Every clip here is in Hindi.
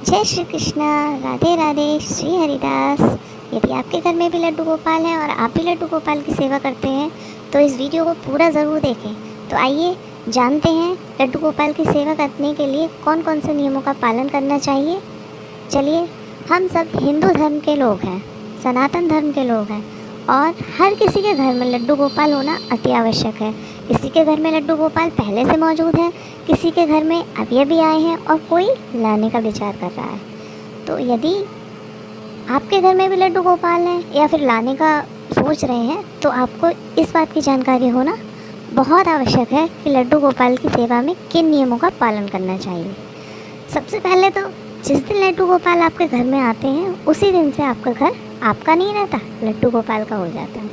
जय श्री कृष्णा, राधे राधे, श्री हरिदास। यदि आपके घर में भी लड्डू गोपाल हैं और आप भी लड्डू गोपाल की सेवा करते हैं तो इस वीडियो को पूरा ज़रूर देखें। तो आइए जानते हैं लड्डू गोपाल की सेवा करने के लिए कौन कौन से नियमों का पालन करना चाहिए। चलिए, हम सब हिंदू धर्म के लोग हैं, सनातन धर्म के लोग हैं और हर किसी के घर में लड्डू गोपाल होना अति आवश्यक है। किसी के घर में लड्डू गोपाल पहले से मौजूद है, किसी के घर में अभी आए हैं और कोई लाने का विचार कर रहा है। तो यदि आपके घर में भी लड्डू गोपाल हैं या फिर लाने का सोच रहे हैं तो आपको इस बात की जानकारी होना बहुत आवश्यक है कि लड्डू गोपाल की सेवा में किन नियमों का पालन करना चाहिए। सबसे पहले तो जिस दिन लड्डू गोपाल आपके घर में आते हैं उसी दिन से आपका घर आपका नहीं रहता, लड्डू गोपाल का हो जाता है।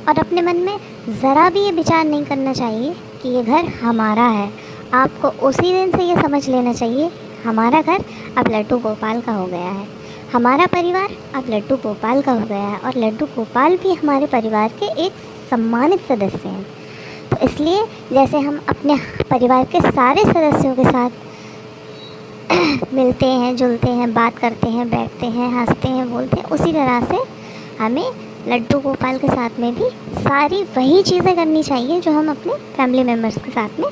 और अपने मन में ज़रा भी ये विचार नहीं करना चाहिए कि ये घर हमारा है। आपको उसी दिन से ये समझ लेना चाहिए हमारा घर अब लड्डू गोपाल का हो गया है, हमारा परिवार अब लड्डू गोपाल का हो गया है और लड्डू गोपाल भी हमारे परिवार के एक सम्मानित सदस्य हैं। तो इसलिए जैसे हम अपने परिवार के सारे सदस्यों के साथ मिलते हैं, जुलते हैं, बात करते हैं, बैठते हैं, हंसते हैं, बोलते हैं, उसी तरह से हमें लड्डू गोपाल के साथ में भी सारी वही चीज़ें करनी चाहिए जो हम अपने फैमिली मेम्बर्स के साथ में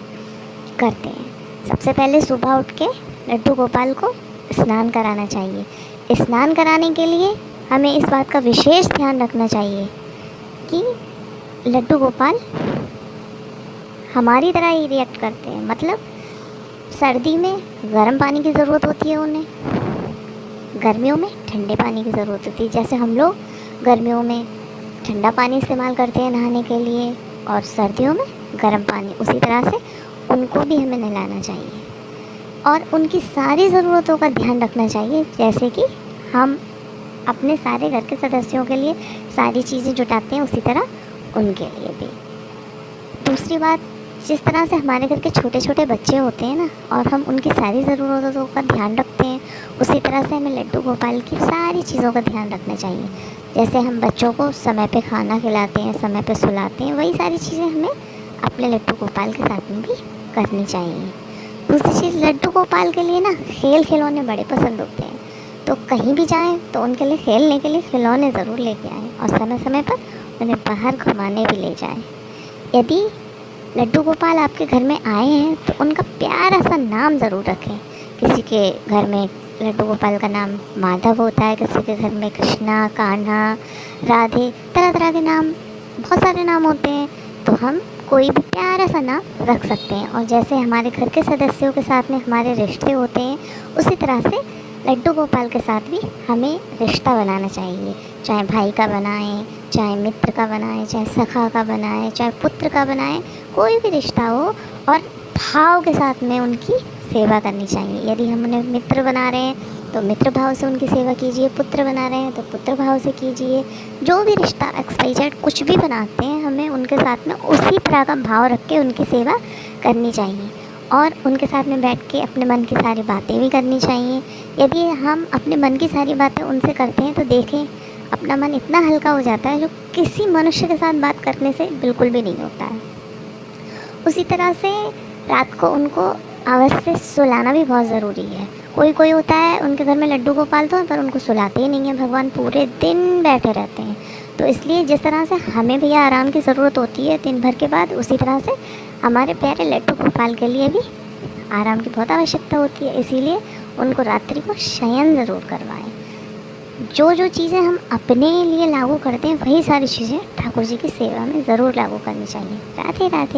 करते हैं। सबसे पहले सुबह उठ के लड्डू गोपाल को स्नान कराना चाहिए। स्नान कराने के लिए हमें इस बात का विशेष ध्यान रखना चाहिए कि लड्डू गोपाल हमारी तरह ही रिएक्ट करते हैं। मतलब सर्दी में गर्म पानी की ज़रूरत होती है उन्हें, गर्मियों में ठंडे पानी की ज़रूरत होती है। जैसे हम लोग गर्मियों में ठंडा पानी इस्तेमाल करते हैं नहाने के लिए और सर्दियों में गर्म पानी, उसी तरह से उनको भी हमें नहलाना चाहिए और उनकी सारी ज़रूरतों का ध्यान रखना चाहिए। जैसे कि हम अपने सारे घर के सदस्यों के लिए सारी चीज़ें जुटाते हैं उसी तरह उनके लिए भी। दूसरी बात, जिस तरह से हमारे घर के छोटे छोटे बच्चे होते हैं ना और हम उनकी सारी ज़रूरतों का ध्यान रखते हैं उसी तरह से हमें लड्डू गोपाल की सारी चीज़ों का ध्यान रखना चाहिए। जैसे हम बच्चों को समय पे खाना खिलाते हैं, समय पे सुलाते हैं, वही सारी चीज़ें हमें अपने लड्डू गोपाल के साथ में भी करनी चाहिए। दूसरी चीज़, लड्डू गोपाल के लिए ना खेल खिलौने बड़े पसंद होते हैं। तो कहीं भी जाएं तो उनके लिए खेलने के लिए खिलौने ज़रूर लेके आएँ और समय समय पर उन्हें बाहर घुमाने भी ले जाएं। यदि लड्डू गोपाल आपके घर में आए हैं तो उनका प्यारा सा नाम ज़रूर रखें। किसी के घर में लड्डू गोपाल का नाम माधव होता है, किसी के घर में कृष्णा, कान्हा, राधे, तरह तरह के नाम, बहुत सारे नाम होते हैं। तो हम कोई भी प्यारा सा नाम रख सकते हैं। और जैसे हमारे घर के सदस्यों के साथ में हमारे रिश्ते होते हैं उसी तरह से लड्डू गोपाल के साथ भी हमें रिश्ता बनाना चाहिए। चाहे भाई का बनाएं, चाहे मित्र का बनाएं, चाहे सखा का बनाएं, चाहे पुत्र का बनाएं, कोई भी रिश्ता हो और भाव के साथ में उनकी सेवा करनी चाहिए। यदि हम उन्हें मित्र बना रहे हैं तो मित्र भाव से उनकी सेवा कीजिए, पुत्र बना रहे हैं तो पुत्र भाव से कीजिए। जो भी रिश्ता XYZ कुछ भी बनाते हैं हमें उनके साथ में उसी तरह का भाव रख के उनकी सेवा करनी चाहिए और उनके साथ में बैठ के अपने मन की सारी बातें भी करनी चाहिए। यदि हम अपने मन की सारी बातें उनसे करते हैं तो देखें अपना मन इतना हल्का हो जाता है जो किसी मनुष्य के साथ बात करने से बिल्कुल भी नहीं होता है। उसी तरह से रात को उनको अवश्य सुलाना भी बहुत ज़रूरी है। कोई होता है उनके घर में लड्डू गोपाल तो है पर उनको सुलाते ही नहीं है, भगवान पूरे दिन बैठे रहते हैं। तो इसलिए जिस तरह से हमें भैया आराम की ज़रूरत होती है दिन भर के बाद, उसी तरह से हमारे प्यारे लड्डू गोपाल के लिए भी आराम की बहुत आवश्यकता होती है। इसीलिए उनको रात्रि को शयन ज़रूर करवाएं। जो चीज़ें हम अपने लिए लागू करते हैं वही सारी चीज़ें ठाकुर जी की सेवा में ज़रूर लागू करनी चाहिए। राधे राधे।